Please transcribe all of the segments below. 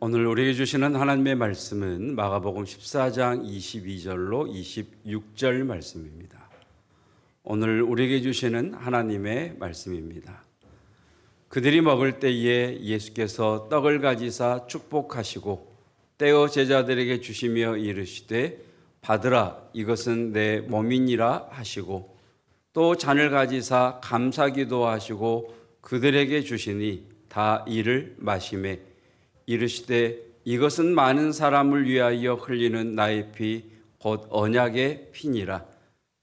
오늘 우리에게 주시는 하나님의 말씀은 마가복음 14장 22절로 26절 말씀입니다. 오늘 우리에게 주시는 하나님의 말씀입니다. 그들이 먹을 때에 예수께서 떡을 가지사 축복하시고 떼어 제자들에게 주시며 이르시되 받으라 이것은 내 몸이니라 하시고 또 잔을 가지사 감사기도 하시고 그들에게 주시니 다 이를 마시매 이르시되 이것은 많은 사람을 위하여 흘리는 나의 피 곧 언약의 피니라.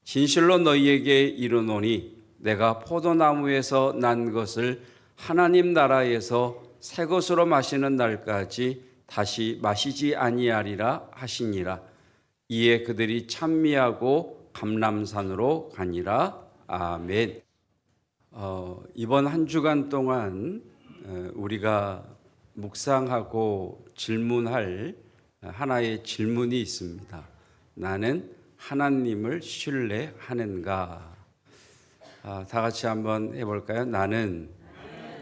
진실로 너희에게 이르노니 내가 포도나무에서 난 것을 하나님 나라에서 새 것으로 마시는 날까지 다시 마시지 아니하리라 하시니라. 이에 그들이 찬미하고 감람산으로 가니라. 아멘. 이번 한 주간 동안 우리가 묵상하고 질문할 하나의 질문이 있습니다. 나는 하나님을 신뢰하는가? 다 같이 한번 해볼까요? 나는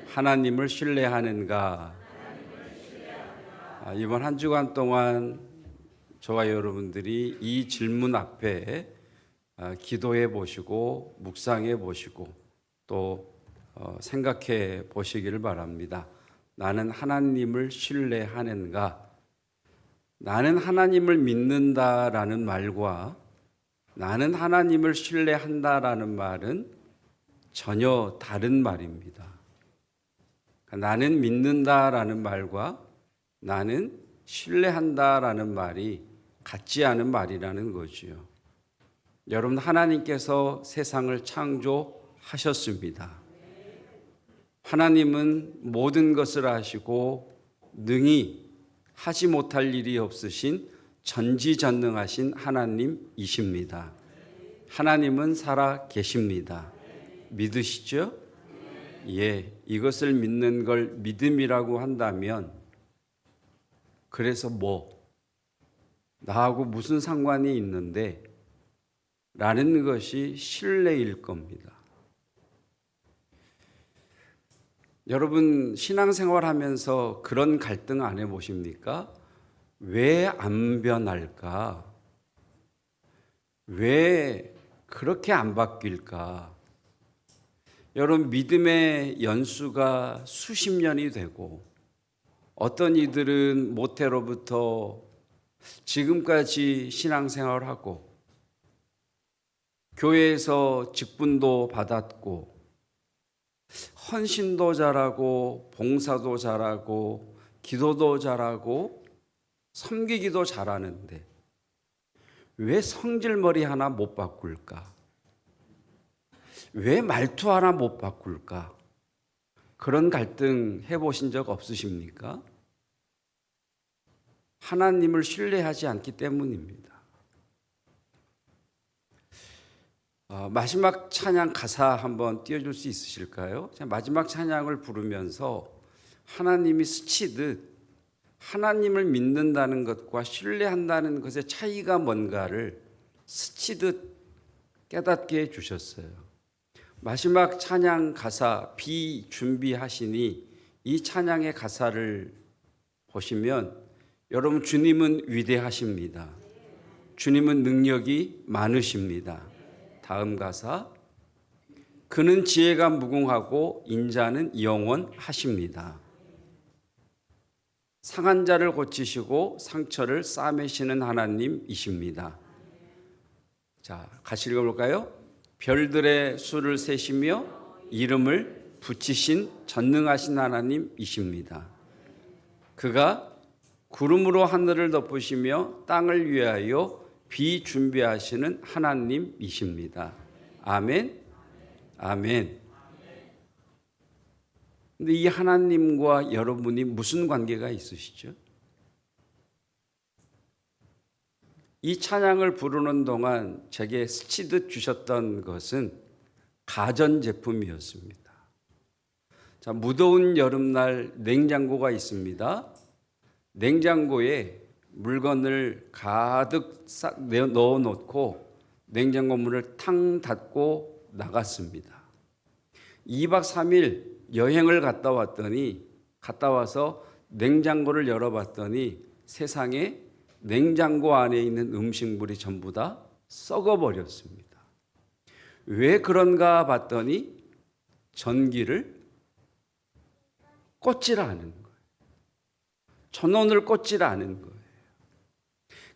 하나님을 신뢰하는가? 이번 한 주간 동안 저와 여러분들이 이 질문 앞에 기도해 보시고 묵상해 보시고 또 생각해 보시기를 바랍니다. 나는 하나님을 신뢰하는가? 나는 하나님을 믿는다라는 말과 나는 하나님을 신뢰한다라는 말은 전혀 다른 말입니다. 나는 믿는다라는 말과 나는 신뢰한다라는 말이 같지 않은 말이라는 거지요. 여러분, 하나님께서 세상을 창조하셨습니다. 하나님은 모든 것을 아시고 능히 하지 못할 일이 없으신 전지전능하신 하나님이십니다. 하나님은 살아 계십니다. 믿으시죠? 예, 이것을 믿는 걸 믿음이라고 한다면 그래서 나하고 무슨 상관이 있는데? 라는 것이 신뢰일 겁니다. 여러분 신앙생활 하면서 그런 갈등 안 해보십니까? 왜 안 변할까? 왜 그렇게 안 바뀔까? 여러분 믿음의 연수가 수십 년이 되고 어떤 이들은 모태로부터 지금까지 신앙생활을 하고 교회에서 직분도 받았고 헌신도 잘하고 봉사도 잘하고 기도도 잘하고 섬기기도 잘하는데 왜 성질머리 하나 못 바꿀까? 왜 말투 하나 못 바꿀까? 그런 갈등 해보신 적 없으십니까? 하나님을 신뢰하지 않기 때문입니다. 마지막 찬양 가사 한번 띄워줄 수 있으실까요? 마지막 찬양을 부르면서 하나님이 스치듯 하나님을 믿는다는 것과 신뢰한다는 것의 차이가 뭔가를 스치듯 깨닫게 해주셨어요. 마지막 찬양 가사 비 준비하시니 이 찬양의 가사를 보시면 여러분 주님은 위대하십니다. 주님은 능력이 많으십니다. 다음 가사 그는 지혜가 무궁하고 인자는 영원하십니다. 상한 자를 고치시고 상처를 싸매시는 하나님이십니다. 자, 같이 읽어볼까요? 별들의 수를 세시며 이름을 붙이신 전능하신 하나님이십니다. 그가 구름으로 하늘을 덮으시며 땅을 위하여 비 준비하시는 하나님이십니다. 아멘. 아멘. 근데 이 하나님과 여러분이 무슨 관계가 있으시죠? 이 찬양을 부르는 동안 제게 스치듯 주셨던 것은 가전제품이었습니다. 자, 무더운 여름날 냉장고가 있습니다. 냉장고에 물건을 가득 넣어 놓고 냉장고 문을 탕 닫고 나갔습니다. 2박 3일 여행을 갔다 와서 냉장고를 열어봤더니 세상에 냉장고 안에 있는 음식물이 전부 다 썩어버렸습니다. 왜 그런가 봤더니 전기를 꽂질 않은 거예요. 전원을 꽂질 않은 거예요.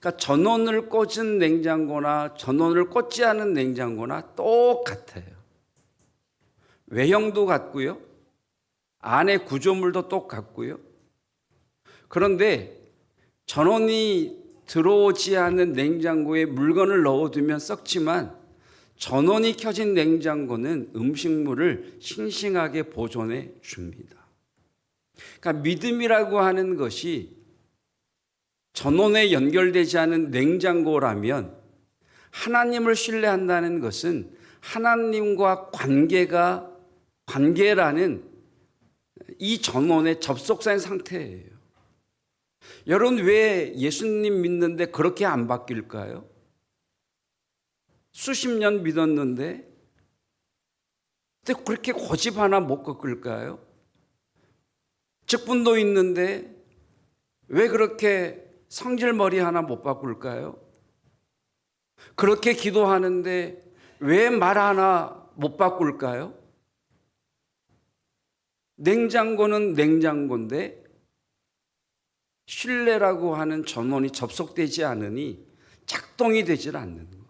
그러니까 전원을 꽂은 냉장고나 전원을 꽂지 않은 냉장고나 똑같아요. 외형도 같고요. 안에 구조물도 똑같고요. 그런데 전원이 들어오지 않은 냉장고에 물건을 넣어두면 썩지만 전원이 켜진 냉장고는 음식물을 싱싱하게 보존해 줍니다. 그러니까 믿음이라고 하는 것이 전원에 연결되지 않은 냉장고라면 하나님을 신뢰한다는 것은 하나님과 관계라는 이 전원의 접속된 상태예요. 여러분 왜 예수님 믿는데 그렇게 안 바뀔까요? 수십 년 믿었는데 그렇게 고집 하나 못 꺾을까요? 직분도 있는데 왜 그렇게 성질머리 하나 못 바꿀까요? 그렇게 기도하는데 왜 말 하나 못 바꿀까요? 냉장고는 냉장고인데 신뢰라고 하는 전원이 접속되지 않으니 작동이 되질 않는 거예요.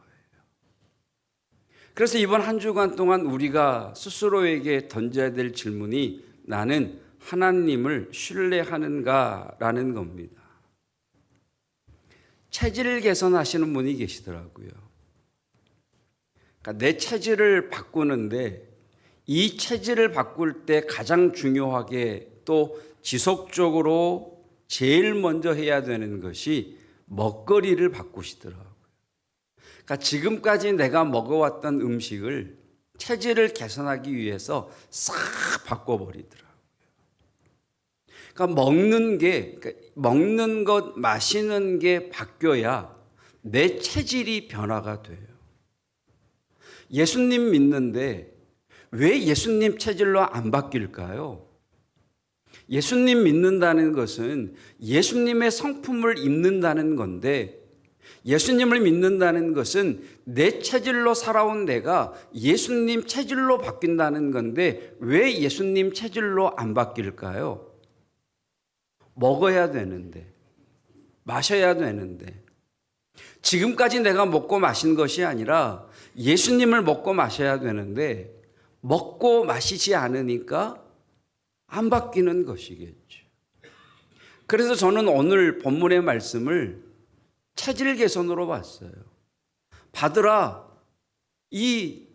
그래서 이번 한 주간 동안 우리가 스스로에게 던져야 될 질문이 나는 하나님을 신뢰하는가라는 겁니다. 체질 개선하시는 분이 계시더라고요. 그러니까 내 체질을 바꾸는데 이 체질을 바꿀 때 가장 중요하게 또 지속적으로 제일 먼저 해야 되는 것이 먹거리를 바꾸시더라고요. 그러니까 지금까지 내가 먹어왔던 음식을 체질을 개선하기 위해서 싹 바꿔버리더라고요. 그러니까 먹는 것, 마시는 게 바뀌어야 내 체질이 변화가 돼요. 예수님 믿는데 왜 예수님 체질로 안 바뀔까요? 예수님 믿는다는 것은 예수님의 성품을 입는다는 건데 예수님을 믿는다는 것은 내 체질로 살아온 내가 예수님 체질로 바뀐다는 건데 왜 예수님 체질로 안 바뀔까요? 먹어야 되는데, 마셔야 되는데, 지금까지 내가 먹고 마신 것이 아니라 예수님을 먹고 마셔야 되는데 먹고 마시지 않으니까 안 바뀌는 것이겠죠. 그래서 저는 오늘 본문의 말씀을 체질 개선으로 봤어요. 받으라, 이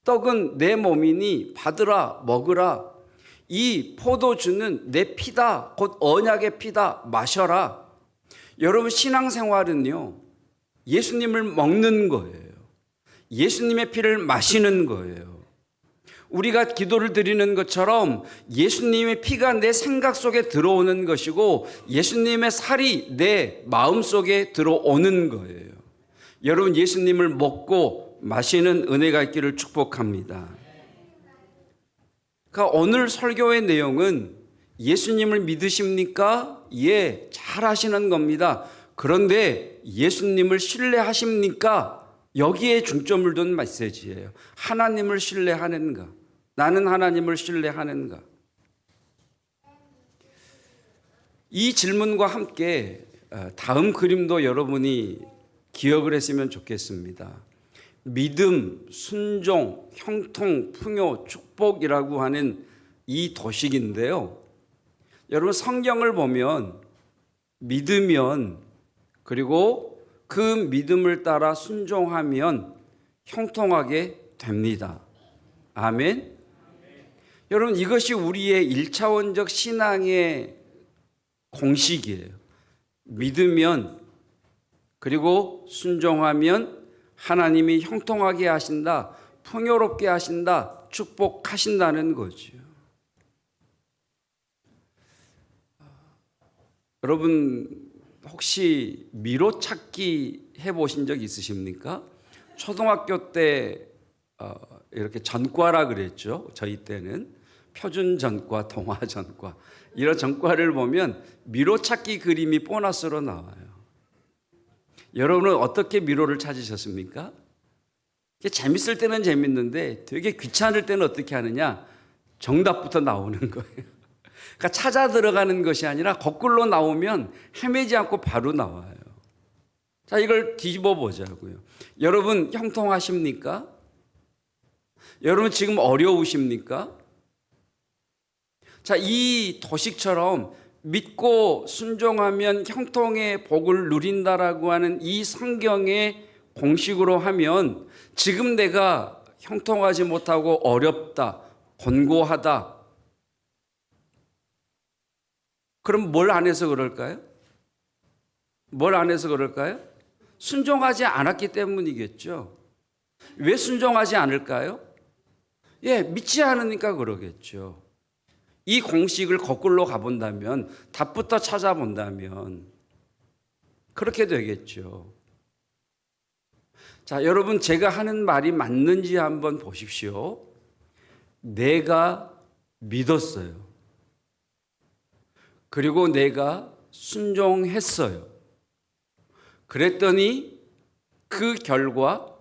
떡은 내 몸이니 받으라, 먹으라. 이 포도주는 내 피다, 곧 언약의 피다, 마셔라. 여러분 신앙생활은요, 예수님을 먹는 거예요. 예수님의 피를 마시는 거예요. 우리가 기도를 드리는 것처럼 예수님의 피가 내 생각 속에 들어오는 것이고 예수님의 살이 내 마음 속에 들어오는 거예요. 여러분 예수님을 먹고 마시는 은혜가 있기를 축복합니다. 그러니까 오늘 설교의 내용은 예수님을 믿으십니까? 예, 잘 하시는 겁니다. 그런데 예수님을 신뢰하십니까? 여기에 중점을 둔 메시지예요. 하나님을 신뢰하는가? 나는 하나님을 신뢰하는가? 이 질문과 함께 다음 그림도 여러분이 기억을 했으면 좋겠습니다. 믿음, 순종, 형통, 풍요, 축복이라고 하는 이 도식인데요. 여러분 성경을 보면 믿으면 그리고 그 믿음을 따라 순종하면 형통하게 됩니다. 아멘. 여러분 이것이 우리의 1차원적 신앙의 공식이에요. 믿으면 그리고 순종하면 하나님이 형통하게 하신다, 풍요롭게 하신다, 축복하신다는 거죠. 여러분 혹시 미로찾기 해보신 적 있으십니까? 초등학교 때 이렇게 전과라 그랬죠. 저희 때는 표준 전과, 동화 전과 이런 전과를 보면 미로찾기 그림이 보너스로 나와요. 여러분은 어떻게 미로를 찾으셨습니까? 재밌을 때는 재밌는데 되게 귀찮을 때는 어떻게 하느냐? 정답부터 나오는 거예요. 그러니까 찾아 들어가는 것이 아니라 거꾸로 나오면 헤매지 않고 바로 나와요. 자, 이걸 뒤집어 보자고요. 여러분 형통하십니까? 여러분 지금 어려우십니까? 자, 이 도식처럼 믿고 순종하면 형통의 복을 누린다라고 하는 이 성경의 공식으로 하면 지금 내가 형통하지 못하고 어렵다, 곤고하다. 그럼 뭘 안 해서 그럴까요? 뭘 안 해서 그럴까요? 순종하지 않았기 때문이겠죠. 왜 순종하지 않을까요? 믿지 않으니까 그러겠죠. 이 공식을 거꾸로 가본다면, 답부터 찾아본다면 그렇게 되겠죠. 자, 여러분 제가 하는 말이 맞는지 한번 보십시오. 내가 믿었어요. 그리고 내가 순종했어요. 그랬더니 그 결과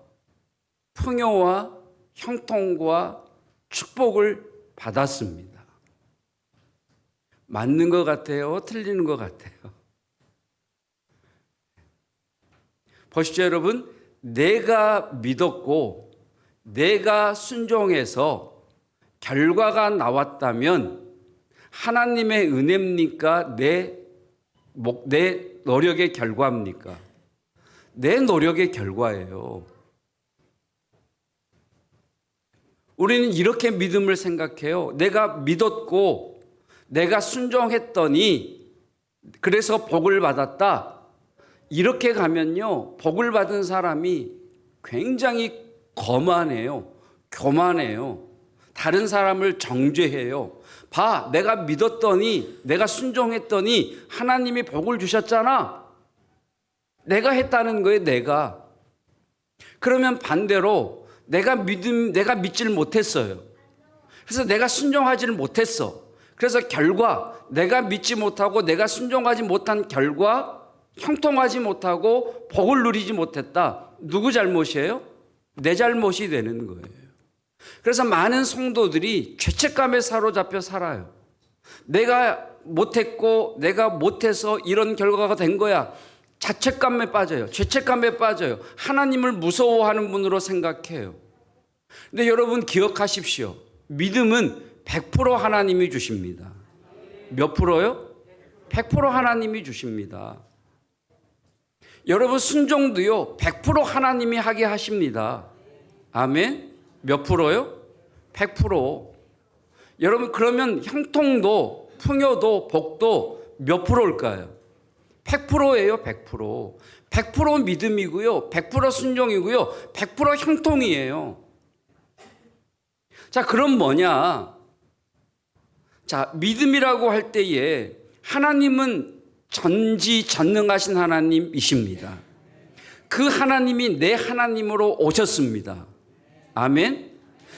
풍요와 형통과 축복을 받았습니다. 맞는 것 같아요? 틀리는 것 같아요? 보십시오, 여러분. 내가 믿었고 내가 순종해서 결과가 나왔다면 하나님의 은혜입니까? 내 노력의 결과입니까? 내 노력의 결과예요. 우리는 이렇게 믿음을 생각해요. 내가 믿었고 내가 순종했더니 그래서 복을 받았다. 이렇게 가면요, 복을 받은 사람이 굉장히 거만해요. 교만해요. 다른 사람을 정죄해요. 봐, 내가 믿었더니, 내가 순종했더니 하나님이 복을 주셨잖아. 내가 했다는 거예요, 내가. 그러면 반대로 내가 믿질 못했어요. 그래서 내가 순종하지를 못했어. 그래서 결과, 내가 믿지 못하고 내가 순종하지 못한 결과, 형통하지 못하고 복을 누리지 못했다. 누구 잘못이에요? 내 잘못이 되는 거예요. 그래서 많은 성도들이 죄책감에 사로잡혀 살아요. 내가 못했고 내가 못해서 이런 결과가 된 거야. 자책감에 빠져요. 죄책감에 빠져요. 하나님을 무서워하는 분으로 생각해요. 근데 여러분 기억하십시오. 믿음은 100% 하나님이 주십니다. 몇 프로요? 100% 하나님이 주십니다. 여러분 순종도요 100% 하나님이 하게 하십니다. 아멘. 몇 프로요? 100%. 여러분 그러면 형통도 풍요도 복도 몇 프로일까요? 100%예요. 100%. 100% 믿음이고요. 100% 순종이고요. 100% 형통이에요. 자, 그럼 뭐냐? 자, 믿음이라고 할 때에 하나님은 전지전능하신 하나님이십니다. 그 하나님이 내 하나님으로 오셨습니다. 아멘.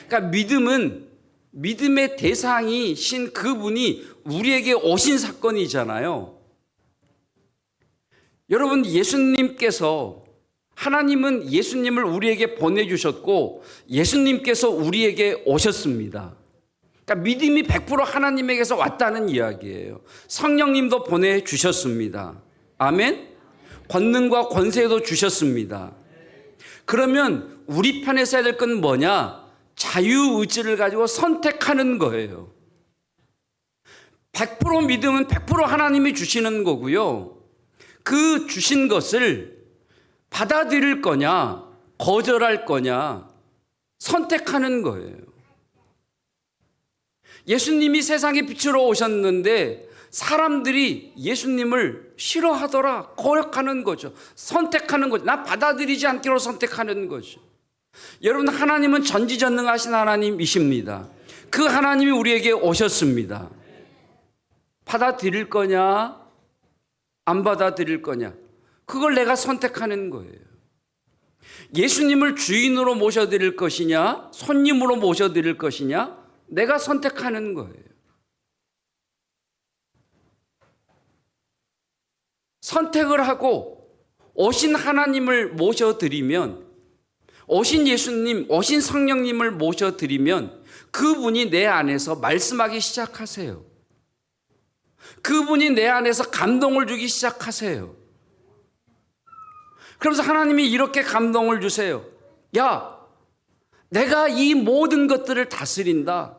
그러니까 믿음은 믿음의 대상이신 그분이 우리에게 오신 사건이잖아요. 여러분 예수님께서 하나님은 예수님을 우리에게 보내주셨고 예수님께서 우리에게 오셨습니다. 그러니까 믿음이 100% 하나님에게서 왔다는 이야기예요. 성령님도 보내주셨습니다. 아멘. 권능과 권세도 주셨습니다. 그러면 우리 편에 써야 될 건 뭐냐? 자유의지를 가지고 선택하는 거예요. 100% 믿음은 100% 하나님이 주시는 거고요. 그 주신 것을 받아들일 거냐, 거절할 거냐, 선택하는 거예요. 예수님이 세상의 빛으로 오셨는데 사람들이 예수님을 싫어하더라, 거역하는 거죠. 선택하는 거죠. 나 받아들이지 않기로 선택하는 거죠. 여러분 하나님은 전지전능하신 하나님이십니다. 그 하나님이 우리에게 오셨습니다. 받아들일 거냐, 안 받아들일 거냐, 그걸 내가 선택하는 거예요. 예수님을 주인으로 모셔드릴 것이냐, 손님으로 모셔드릴 것이냐, 내가 선택하는 거예요. 선택을 하고 오신 하나님을 모셔드리면, 오신 예수님, 오신 성령님을 모셔드리면 그분이 내 안에서 말씀하기 시작하세요. 그분이 내 안에서 감동을 주기 시작하세요. 그러면서 하나님이 이렇게 감동을 주세요. 야, 내가 이 모든 것들을 다스린다.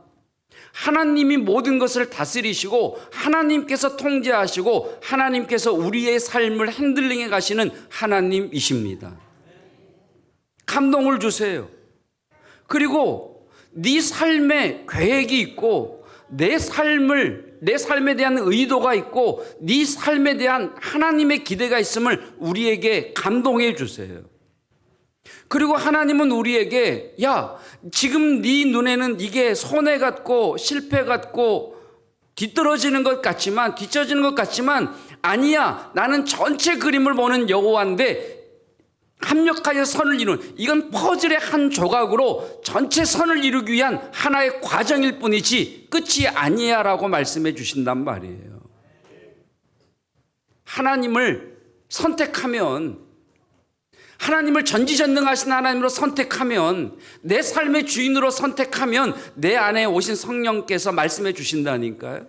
하나님이 모든 것을 다스리시고 하나님께서 통제하시고 하나님께서 우리의 삶을 핸들링해 가시는 하나님이십니다. 감동을 주세요. 그리고 네 삶에 계획이 있고 내 삶에 대한 의도가 있고 네 삶에 대한 하나님의 기대가 있음을 우리에게 감동해 주세요. 그리고 하나님은 우리에게 야, 지금 네 눈에는 이게 손해 같고 실패 같고 뒤떨어지는 것 같지만 뒤처지는 것 같지만 아니야. 나는 전체 그림을 보는 여호와인데 합력하여 선을 이룬, 이건 퍼즐의 한 조각으로 전체 선을 이루기 위한 하나의 과정일 뿐이지 끝이 아니야 라고 말씀해 주신단 말이에요. 하나님을 선택하면, 하나님을 전지전능하신 하나님으로 선택하면, 내 삶의 주인으로 선택하면 내 안에 오신 성령께서 말씀해 주신다니까요.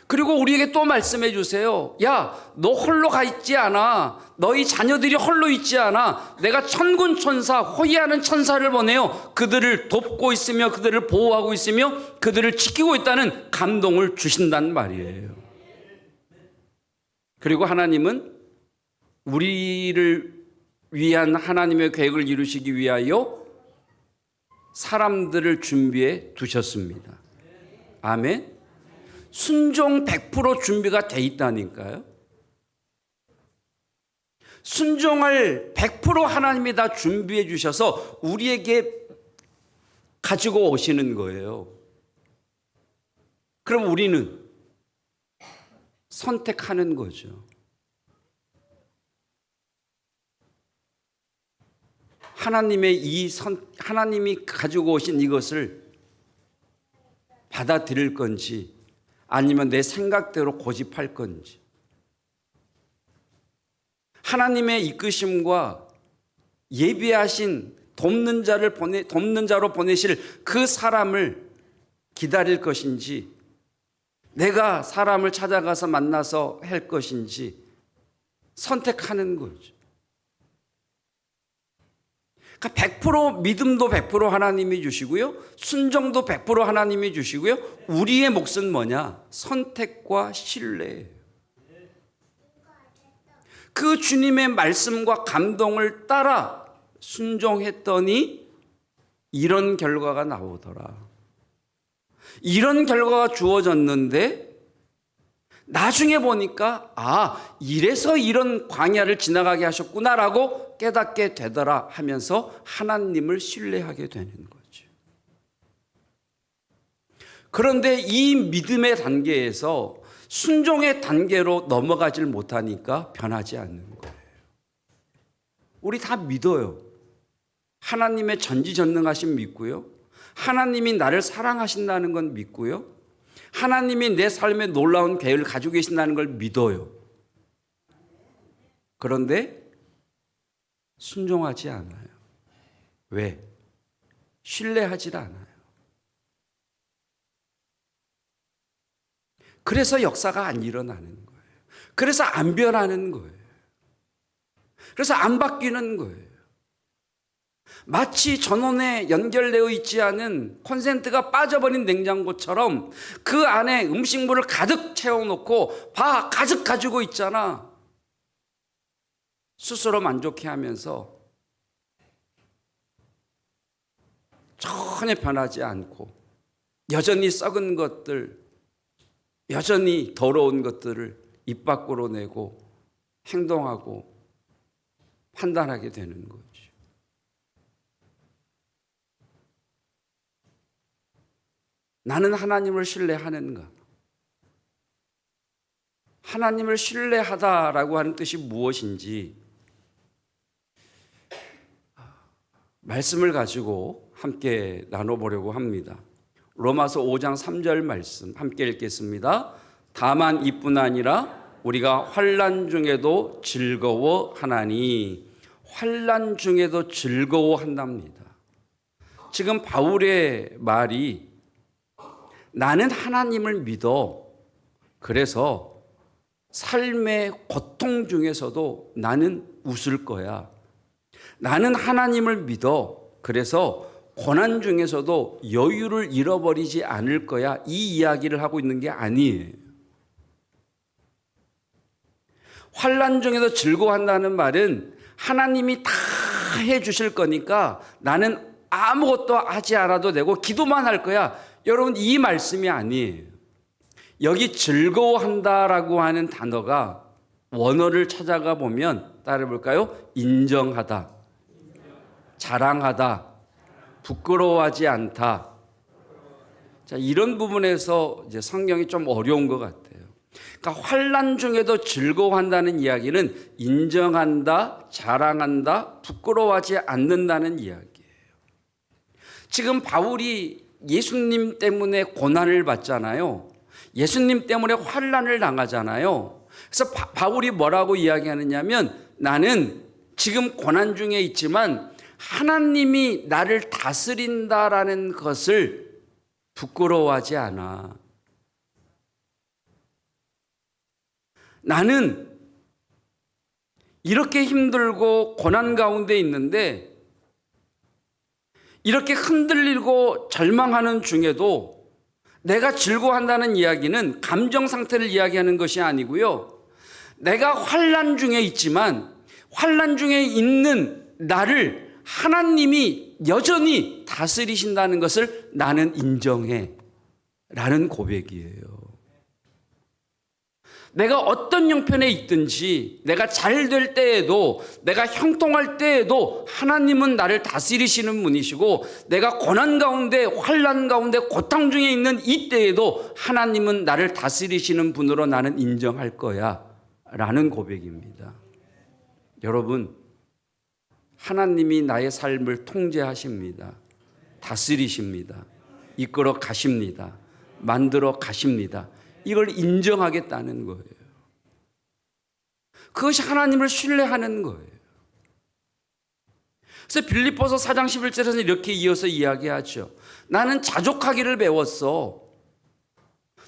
그리고 우리에게 또 말씀해 주세요. 야, 너 홀로 가 있지 않아. 너희 자녀들이 홀로 있지 않아. 내가 천군 천사, 호위하는 천사를 보내어 그들을 돕고 있으며 그들을 보호하고 있으며 그들을 지키고 있다는 감동을 주신단 말이에요. 그리고 하나님은 우리를 위한 하나님의 계획을 이루시기 위하여 사람들을 준비해 두셨습니다. 아멘. 순종 100% 준비가 돼 있다니까요. 순종을 100% 하나님이 다 준비해 주셔서 우리에게 가지고 오시는 거예요. 그럼 우리는 선택하는 거죠. 하나님이 가지고 오신 이것을 받아들일 건지 아니면 내 생각대로 고집할 건지, 하나님의 이끄심과 예비하신 돕는 자로 보내실 그 사람을 기다릴 것인지, 내가 사람을 찾아가서 만나서 할 것인지 선택하는 거죠. 그러니까 100% 믿음도 100% 하나님이 주시고요, 순종도 100% 하나님이 주시고요, 우리의 몫은 뭐냐? 선택과 신뢰예요. 그 주님의 말씀과 감동을 따라 순종했더니 이런 결과가 나오더라. 이런 결과가 주어졌는데 나중에 보니까 이래서 이런 광야를 지나가게 하셨구나라고 깨닫게 되더라 하면서 하나님을 신뢰하게 되는 거죠. 그런데 이 믿음의 단계에서 순종의 단계로 넘어가질 못하니까 변하지 않는 거예요. 우리 다 믿어요. 하나님의 전지전능하심 믿고요. 하나님이 나를 사랑하신다는 건 믿고요. 하나님이 내 삶에 놀라운 계획을 가지고 계신다는 걸 믿어요. 그런데 순종하지 않아요. 왜? 신뢰하지 않아요. 그래서 역사가 안 일어나는 거예요. 그래서 안 변하는 거예요. 그래서 안 바뀌는 거예요. 마치 전원에 연결되어 있지 않은 콘센트가 빠져버린 냉장고처럼 그 안에 음식물을 가득 채워놓고 가득 가지고 있잖아. 스스로 만족해 하면서 전혀 변하지 않고 여전히 썩은 것들, 여전히 더러운 것들을 입 밖으로 내고 행동하고 판단하게 되는 거죠. 나는 하나님을 신뢰하는가? 하나님을 신뢰하다라고 하는 뜻이 무엇인지 말씀을 가지고 함께 나눠보려고 합니다. 로마서 5장 3절 말씀 함께 읽겠습니다. 다만 이뿐 아니라 우리가 환난 중에도 즐거워하나니. 환난 중에도 즐거워한답니다. 지금 바울의 말이 나는 하나님을 믿어. 그래서 삶의 고통 중에서도 나는 웃을 거야. 나는 하나님을 믿어. 그래서 고난 중에서도 여유를 잃어버리지 않을 거야. 이 이야기를 하고 있는 게 아니에요. 환난 중에도 즐거워한다는 말은 하나님이 다 해주실 거니까 나는 아무것도 하지 않아도 되고 기도만 할 거야. 여러분, 이 말씀이 아니에요. 여기 즐거워한다라고 하는 단어가 원어를 찾아가 보면 따라 볼까요? 인정하다, 자랑하다, 부끄러워하지 않다. 자, 이런 부분에서 이제 성경이 좀 어려운 것 같아요. 그러니까 환난 중에도 즐거워한다는 이야기는 인정한다, 자랑한다, 부끄러워하지 않는다는 이야기예요. 지금 바울이 예수님 때문에 고난을 받잖아요. 예수님 때문에 환난을 당하잖아요. 그래서 바울이 뭐라고 이야기하느냐면 나는 지금 고난 중에 있지만 하나님이 나를 다스린다라는 것을 부끄러워하지 않아. 나는 이렇게 힘들고 고난 가운데 있는데 이렇게 흔들리고 절망하는 중에도 내가 즐거워한다는 이야기는 감정 상태를 이야기하는 것이 아니고요. 내가 환난 중에 있지만 환난 중에 있는 나를 하나님이 여전히 다스리신다는 것을 나는 인정해 라는 고백이에요. 내가 어떤 형편에 있든지 내가 잘 될 때에도 내가 형통할 때에도 하나님은 나를 다스리시는 분이시고 내가 고난 가운데 환난 가운데 고통 중에 있는 이때에도 하나님은 나를 다스리시는 분으로 나는 인정할 거야 라는 고백입니다. 여러분, 하나님이 나의 삶을 통제하십니다. 다스리십니다. 이끌어 가십니다. 만들어 가십니다. 이걸 인정하겠다는 거예요. 그것이 하나님을 신뢰하는 거예요. 그래서 빌립보서 4장 11절에서 이렇게 이어서 이야기하죠. 나는 자족하기를 배웠어.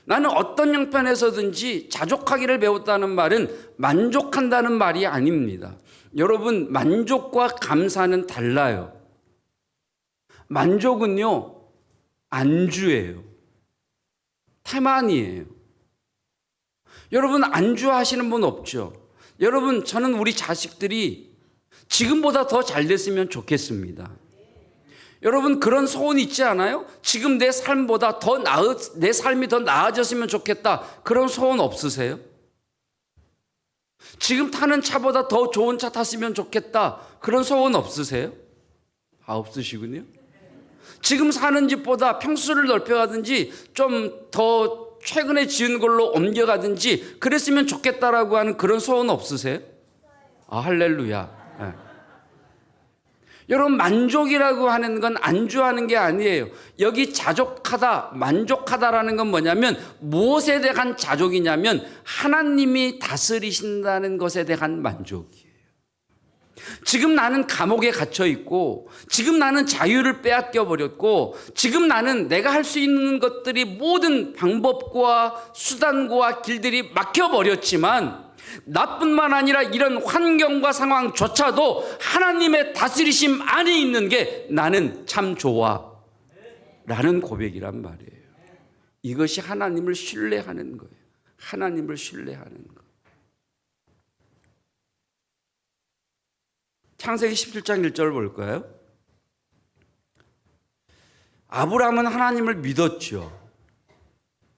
나는 어떤 형편에서든지 자족하기를 배웠다는 말은 만족한다는 말이 아닙니다. 여러분, 만족과 감사는 달라요. 만족은요, 안주예요. 태만이에요. 여러분, 안주하시는 분 없죠? 여러분, 저는 우리 자식들이 지금보다 더 잘 됐으면 좋겠습니다. 여러분, 그런 소원 있지 않아요? 지금 내 삶보다 내 삶이 더 나아졌으면 좋겠다. 그런 소원 없으세요? 지금 타는 차보다 더 좋은 차 탔으면 좋겠다. 그런 소원 없으세요? 없으시군요. 지금 사는 집보다 평수를 넓혀가든지 좀 더 최근에 지은 걸로 옮겨가든지 그랬으면 좋겠다라고 하는 그런 소원 없으세요? 할렐루야. 네. 여러분, 만족이라고 하는 건 안주하는 게 아니에요. 여기 자족하다, 만족하다라는 건 뭐냐면 무엇에 대한 자족이냐면 하나님이 다스리신다는 것에 대한 만족이에요. 지금 나는 감옥에 갇혀 있고 지금 나는 자유를 빼앗겨 버렸고 지금 나는 내가 할 수 있는 것들이 모든 방법과 수단과 길들이 막혀 버렸지만 나뿐만 아니라 이런 환경과 상황조차도 하나님의 다스리심 안에 있는 게 나는 참 좋아 라는 고백이란 말이에요. 이것이 하나님을 신뢰하는 거예요. 하나님을 신뢰하는 거. 창세기 17장 1절 볼까요? 아브라함은 하나님을 믿었죠.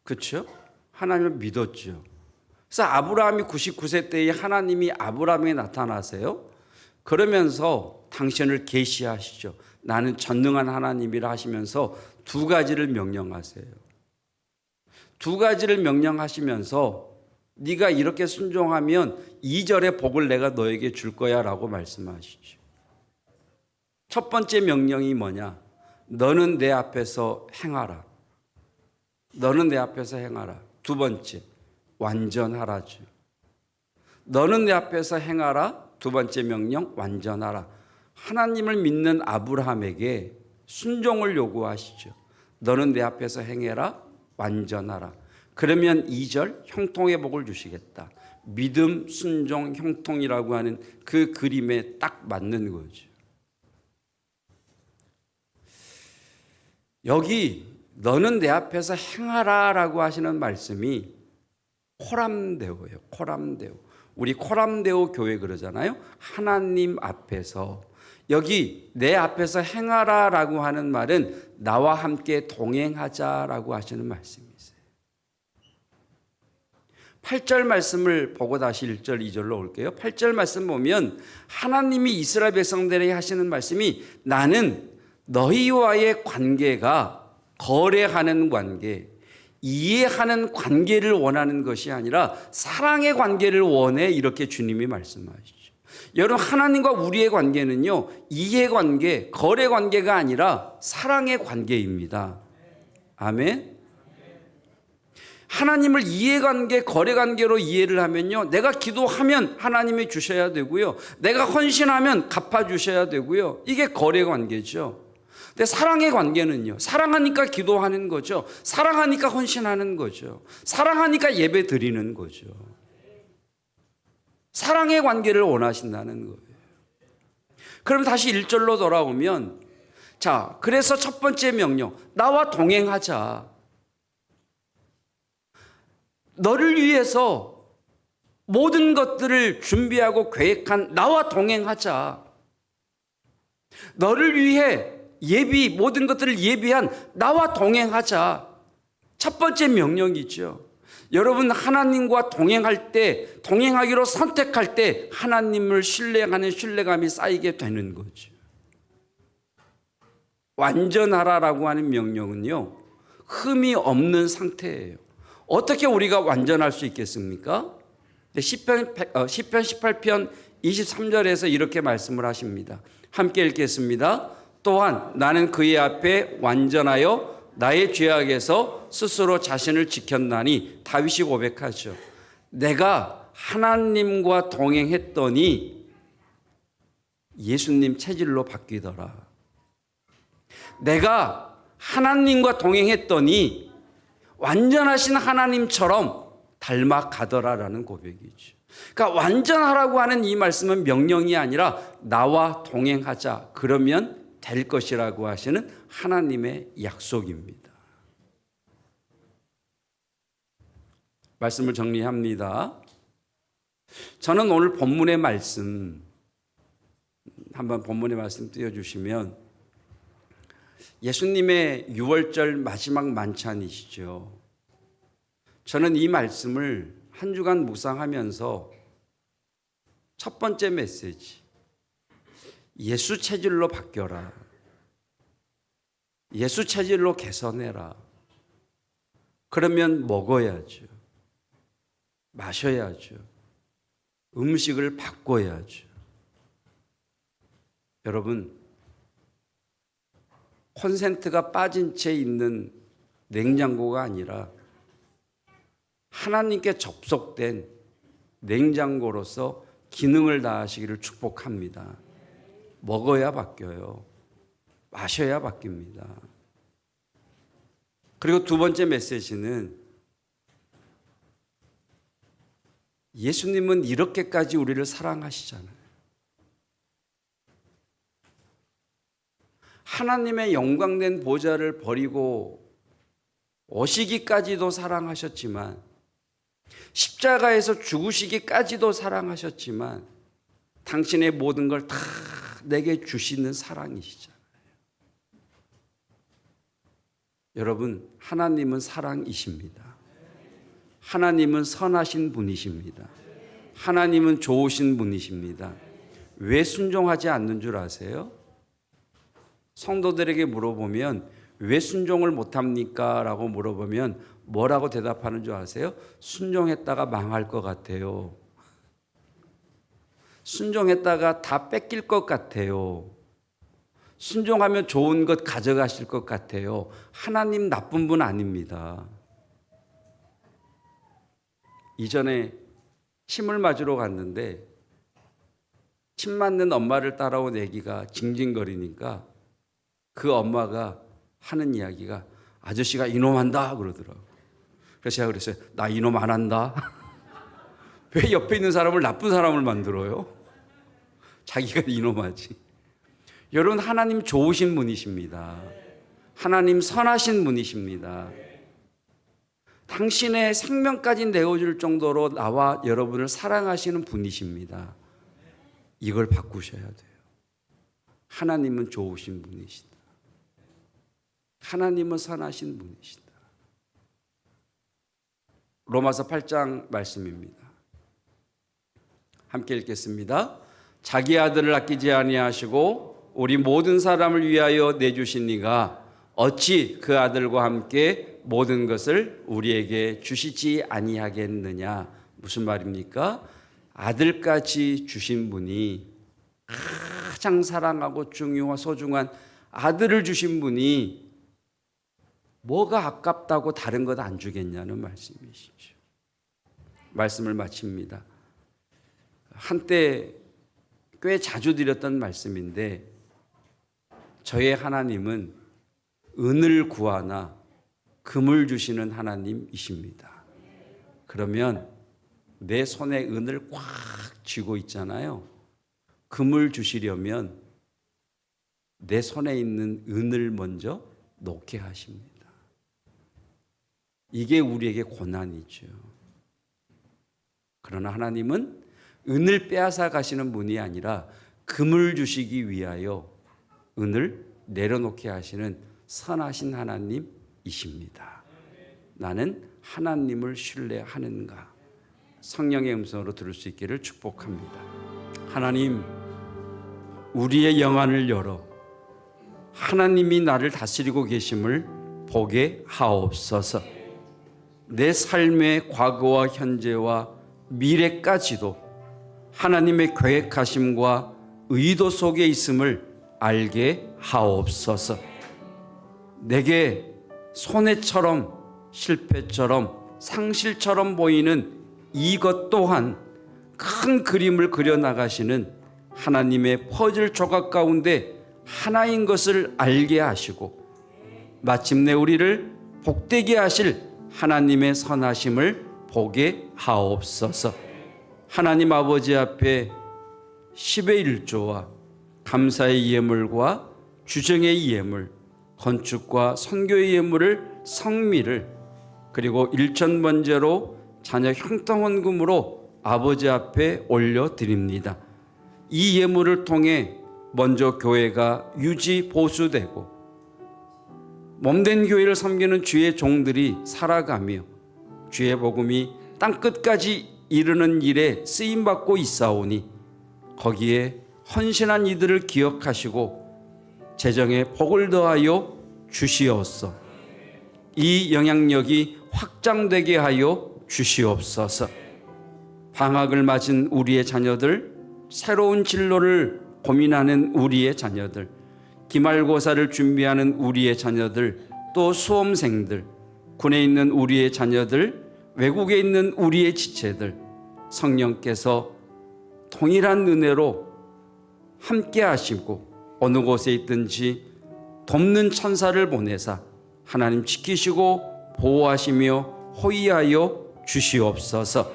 그렇죠? 하나님을 믿었죠. 그래서 아브라함이 99세 때에 하나님이 아브라함에게 나타나세요. 그러면서 당신을 계시하시죠. 나는 전능한 하나님이라 하시면서 두 가지를 명령하세요. 두 가지를 명령하시면서 네가 이렇게 순종하면 2절의 복을 내가 너에게 줄 거야 라고 말씀하시죠. 첫 번째 명령이 뭐냐? 너는 내 앞에서 행하라. 너는 내 앞에서 행하라. 두 번째, 완전하라죠. 너는 내 앞에서 행하라. 두 번째 명령, 완전하라. 하나님을 믿는 아브라함에게 순종을 요구하시죠. 너는 내 앞에서 행해라. 완전하라. 그러면 2절, 형통의 복을 주시겠다. 믿음, 순종, 형통이라고 하는 그 그림에 딱 맞는 거죠. 여기 너는 내 앞에서 행하라라고 하시는 말씀이 코람데오예요. 코람데오. 우리 코람데오 교회 그러잖아요. 하나님 앞에서. 여기 내 앞에서 행하라라고 하는 말은 나와 함께 동행하자라고 하시는 말씀이세요. 8절 말씀을 보고 다시 1절, 2절로 올게요. 8절 말씀 보면 하나님이 이스라엘 백성들에게 하시는 말씀이 나는 너희와의 관계가 거래하는 관계, 이해하는 관계를 원하는 것이 아니라 사랑의 관계를 원해, 이렇게 주님이 말씀하시죠. 여러분, 하나님과 우리의 관계는요, 이해 관계, 거래 관계가 아니라 사랑의 관계입니다. 아멘. 하나님을 이해관계, 거래관계로 이해를 하면요, 내가 기도하면 하나님이 주셔야 되고요, 내가 헌신하면 갚아주셔야 되고요, 이게 거래관계죠. 근데 사랑의 관계는요, 사랑하니까 기도하는 거죠, 사랑하니까 헌신하는 거죠, 사랑하니까 예배 드리는 거죠. 사랑의 관계를 원하신다는 거예요. 그럼 다시 1절로 돌아오면, 자, 그래서 첫 번째 명령, 나와 동행하자. 너를 위해서 모든 것들을 준비하고 계획한 나와 동행하자. 너를 위해 모든 것들을 예비한 나와 동행하자. 첫 번째 명령이죠. 여러분, 하나님과 동행할 때, 동행하기로 선택할 때 하나님을 신뢰하는 신뢰감이 쌓이게 되는 거죠. 완전하라라고 하는 명령은요, 흠이 없는 상태예요. 어떻게 우리가 완전할 수 있겠습니까? 시편 18편 23절에서 이렇게 말씀을 하십니다. 함께 읽겠습니다. 또한 나는 그의 앞에 완전하여 나의 죄악에서 스스로 자신을 지켰나니, 다윗이 고백하죠. 내가 하나님과 동행했더니 예수님 체질로 바뀌더라. 내가 하나님과 동행했더니 완전하신 하나님처럼 닮아가더라라는 고백이죠. 그러니까 완전하라고 하는 이 말씀은 명령이 아니라 나와 동행하자, 그러면 될 것이라고 하시는 하나님의 약속입니다. 말씀을 정리합니다. 저는 오늘 본문의 말씀, 한번 본문의 말씀 띄워주시면, 예수님의 6월절 마지막 만찬이시죠. 저는 이 말씀을 한 주간 묵상하면서 첫 번째 메시지, 예수 체질로 바뀌어라, 예수 체질로 개선해라. 그러면 먹어야죠, 마셔야죠, 음식을 바꿔야죠. 여러분, 콘센트가 빠진 채 있는 냉장고가 아니라 하나님께 접속된 냉장고로서 기능을 다하시기를 축복합니다. 먹어야 바뀌어요. 마셔야 바뀝니다. 그리고 두 번째 메시지는, 예수님은 이렇게까지 우리를 사랑하시잖아요. 하나님의 영광된 보좌를 버리고 오시기까지도 사랑하셨지만, 십자가에서 죽으시기까지도 사랑하셨지만, 당신의 모든 걸 다 내게 주시는 사랑이시잖아요. 여러분, 하나님은 사랑이십니다. 하나님은 선하신 분이십니다. 하나님은 좋으신 분이십니다. 왜 순종하지 않는 줄 아세요? 성도들에게 물어보면 왜 순종을 못합니까? 라고 물어보면 뭐라고 대답하는 줄 아세요? 순종했다가 망할 것 같아요. 순종했다가 다 뺏길 것 같아요. 순종하면 좋은 것 가져가실 것 같아요. 하나님 나쁜 분 아닙니다. 이전에 침을 맞으러 갔는데 침 맞는 엄마를 따라온 아기가 징징거리니까 그 엄마가 하는 이야기가 아저씨가 이놈한다 그러더라고요. 그래서 제가 그랬어요. 나 이놈 안 한다. 왜 옆에 있는 사람을 나쁜 사람을 만들어요? 자기가 이놈하지. 여러분, 하나님 좋으신 분이십니다. 하나님 선하신 분이십니다. 당신의 생명까지 내어줄 정도로 나와 여러분을 사랑하시는 분이십니다. 이걸 바꾸셔야 돼요. 하나님은 좋으신 분이시다. 하나님은 선하신 분이시다. 로마서 8장 말씀입니다. 함께 읽겠습니다. 자기 아들을 아끼지 아니하시고 우리 모든 사람을 위하여 내주신 이가 어찌 그 아들과 함께 모든 것을 우리에게 주시지 아니하겠느냐. 무슨 말입니까? 아들까지 주신 분이, 가장 사랑하고 중요하고 소중한 아들을 주신 분이 뭐가 아깝다고 다른 것 안 주겠냐는 말씀이시죠. 말씀을 마칩니다. 한때 꽤 자주 드렸던 말씀인데, 저의 하나님은 은을 구하나 금을 주시는 하나님이십니다. 그러면 내 손에 은을 꽉 쥐고 있잖아요. 금을 주시려면 내 손에 있는 은을 먼저 놓게 하십니다. 이게 우리에게 고난이죠. 그러나 하나님은 은을 빼앗아 가시는 분이 아니라 금을 주시기 위하여 은을 내려놓게 하시는 선하신 하나님이십니다. 나는 하나님을 신뢰하는가? 성령의 음성으로 들을 수 있기를 축복합니다. 하나님, 우리의 영안을 열어 하나님이 나를 다스리고 계심을 보게 하옵소서. 내 삶의 과거와 현재와 미래까지도 하나님의 계획하심과 의도 속에 있음을 알게 하옵소서. 내게 손해처럼 실패처럼 상실처럼 보이는 이것 또한 큰 그림을 그려나가시는 하나님의 퍼즐 조각 가운데 하나인 것을 알게 하시고 마침내 우리를 복되게 하실 하나님의 선하심을 보게 하옵소서. 하나님 아버지 앞에 10의 1조와 감사의 예물과 주정의 예물, 건축과 선교의 예물을, 성미를, 그리고 일천번제로 자녀 형통헌금으로 아버지 앞에 올려드립니다. 이 예물을 통해 먼저 교회가 유지 보수되고 몸된 교회를 섬기는 주의 종들이 살아가며 주의 복음이 땅끝까지 이르는 일에 쓰임받고 있사오니 거기에 헌신한 이들을 기억하시고 재정에 복을 더하여 주시옵소서. 이 영향력이 확장되게 하여 주시옵소서. 방학을 맞은 우리의 자녀들, 새로운 진로를 고민하는 우리의 자녀들, 기말고사를 준비하는 우리의 자녀들, 또 수험생들, 군에 있는 우리의 자녀들, 외국에 있는 우리의 지체들, 성령께서 동일한 은혜로 함께 하시고 어느 곳에 있든지 돕는 천사를 보내사 하나님 지키시고 보호하시며 호위하여 주시옵소서.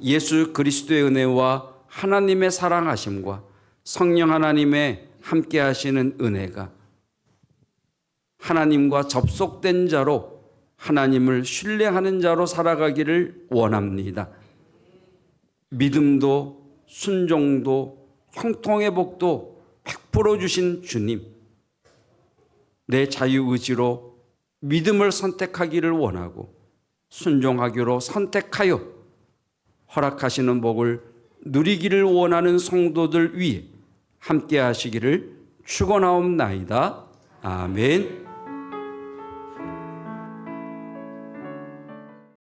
예수 그리스도의 은혜와 하나님의 사랑하심과 성령 하나님의 함께 하시는 은혜가 하나님과 접속된 자로 하나님을 신뢰하는 자로 살아가기를 원합니다. 믿음도 순종도 형통의 복도 100% 주신 주님, 내 자유의지로 믿음을 선택하기를 원하고 순종하기로 선택하여 허락하시는 복을 누리기를 원하는 성도들 위해 함께 하시기를 축원하옵나이다. 아멘.